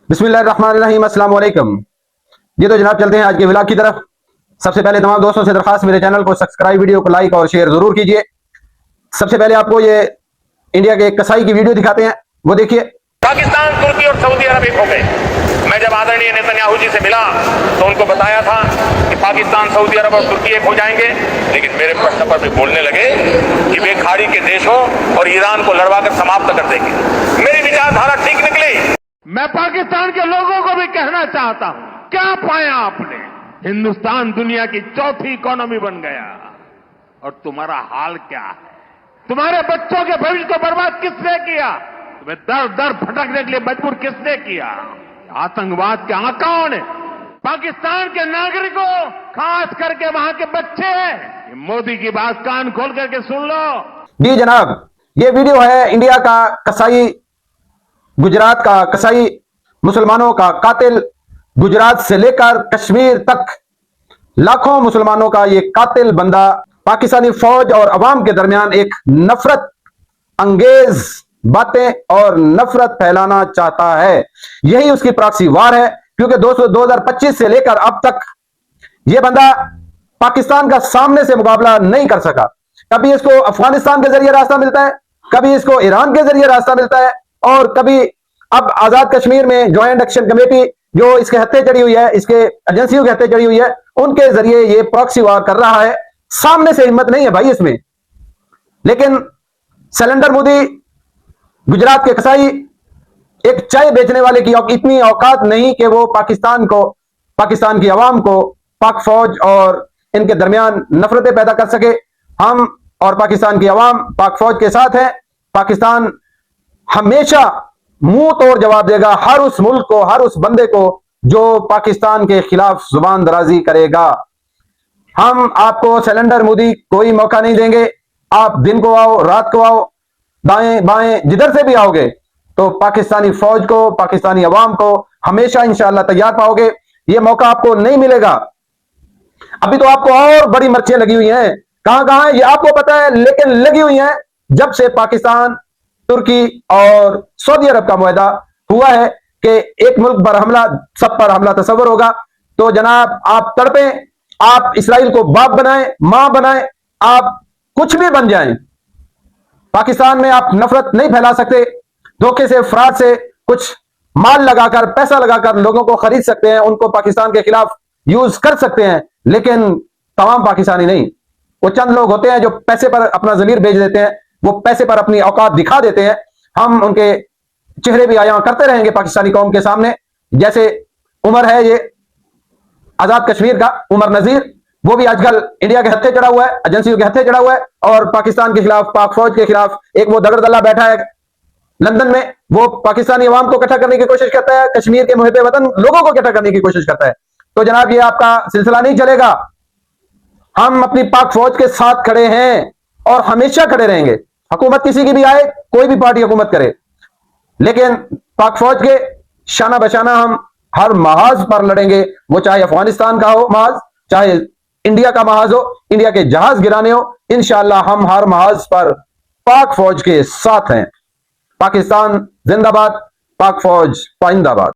बिस्मिल्लाहिर्रहमानिर्रहीम, अस्सलाम वालेकुम। जी तो जनाब चलते हैं आज के व्लॉग की तरफ। सबसे पहले तमाम दोस्तों से दरखास्त, मेरे चैनल को सब्सक्राइब, वीडियो को लाइक और शेयर जरूर कीजिए। सबसे पहले आपको ये इंडिया के कसाई की वीडियो दिखाते हैं, वो देखिए। पाकिस्तान, तुर्की और सऊदी अरब एक हो गए। मैं जब आदरणीय नेतन्याहू जी से मिला तो उनको बताया था कि पाकिस्तान, सऊदी अरब और तुर्की एक हो जाएंगे, लेकिन मेरे प्रश्न पर भी बोलने लगे कि वे खाड़ी के देशों और ईरान को लड़वाकर समाप्त कर देंगे। मेरी विचारधारा ठीक निकली। मैं पाकिस्तान के लोगों को भी कहना चाहता हूं, क्या पाया आपने? हिंदुस्तान दुनिया की चौथी इकोनॉमी बन गया, और तुम्हारा हाल क्या है? तुम्हारे बच्चों के भविष्य को बर्बाद किसने किया? तुम्हें दर दर भटकने के लिए मजबूर किसने किया? आतंकवाद के आकाओं ने। पाकिस्तान के नागरिकों, खास करके वहां के बच्चे, मोदी की बात कान खोल करके सुन लो। जी जनाब, ये वीडियो है इंडिया का कसाई, गुजरात का कसाई, मुसलमानों का कातिल, गुजरात से लेकर कश्मीर तक लाखों मुसलमानों का ये कातिल बंदा पाकिस्तानी फौज और अवाम के दरमियान एक नफरत अंगेज बातें और नफरत फैलाना चाहता है। यही उसकी प्रॉक्सी वार है, क्योंकि दोस्तों 2025 से लेकर अब तक यह बंदा पाकिस्तान का सामने से मुकाबला नहीं कर सका। कभी इसको अफगानिस्तान के जरिए रास्ता मिलता है, कभी इसको ईरान के जरिए रास्ता मिलता है, और कभी अब आजाद कश्मीर में ज्वाइंट एक्शन कमेटी जो इसके हत्थे चढ़ी हुई है, इसके एजेंसियों के हत्थे चढ़ी हुई है, उनके जरिए ये प्रॉक्सी वार कर रहा है। सामने से हिम्मत नहीं है भाई इसमें। लेकिन शैलेंद्र मोदी, गुजरात के कसाई, एक चाय बेचने वाले की इतनी औकात नहीं कि वो पाकिस्तान को, पाकिस्तान की आवाम को, पाक फौज और इनके दरमियान नफरतें पैदा कर सके। हम और पाकिस्तान की आवाम पाक फौज के साथ है। पाकिस्तान हमेशा मुंह तोड़ जवाब देगा हर उस मुल्क को, हर उस बंदे को जो पाकिस्तान के खिलाफ जुबान दराजी करेगा। हम आपको शैलेंद्र मोदी कोई मौका नहीं देंगे। आप दिन को आओ, रात को आओ, दाएं बाएं जिधर से भी आओगे तो पाकिस्तानी फौज को, पाकिस्तानी अवाम को हमेशा इंशाअल्लाह तैयार पाओगे। यह मौका आपको नहीं मिलेगा। अभी तो आपको और बड़ी मिर्चें लगी हुई हैं। कहां कहां है ये आपको पता है, लेकिन लगी हुई हैं जब से पाकिस्तान, तुर्की और सऊदी अरब का मुआहदा हुआ है कि एक मुल्क पर हमला, सब पर हमला तस्वर होगा। तो जनाब आप तड़पे, आप इसराइल को बाप बनाएं, मां बनाएं, आप कुछ भी बन जाएं, पाकिस्तान में आप नफरत नहीं फैला सकते। धोखे से, फ्रॉड से कुछ माल लगाकर, पैसा लगाकर लोगों को खरीद सकते हैं, उनको पाकिस्तान के खिलाफ यूज कर सकते हैं, लेकिन तमाम पाकिस्तानी नहीं। वो चंद लोग होते हैं जो पैसे पर अपना जमीर बेच देते हैं, वो पैसे पर अपनी औकात दिखा देते हैं। हम उनके चेहरे भी आया करते रहेंगे पाकिस्तानी कौम के सामने। जैसे उमर है, ये आजाद कश्मीर का उमर नजीर, वो भी आजकल इंडिया के हत्थे चढ़ा हुआ है, एजेंसियों के हत्थे चढ़ा हुआ है, और पाकिस्तान के खिलाफ, पाक फौज के खिलाफ एक वो दगड़दल्ला बैठा है लंदन में। वो पाकिस्तानी अवाम को इकट्ठा करने की कोशिश करता है, कश्मीर के मुहिब वतन लोगों को इकट्ठा करने की कोशिश करता है। तो जनाब ये आपका सिलसिला नहीं चलेगा। हम अपनी पाक फौज के साथ खड़े हैं और हमेशा खड़े रहेंगे। हुकूमत किसी की भी आए, कोई भी पार्टी हुकूमत करे, लेकिन पाक फौज के शाना बशाना हम हर महाज पर लड़ेंगे। वो चाहे अफगानिस्तान का हो महाज, चाहे इंडिया का महाज हो, इंडिया के जहाज गिराने हो, इंशाअल्लाह हम हर महाज पर पाक फौज के साथ हैं। पाकिस्तान जिंदाबाद, पाक फौज पाइंदाबाद।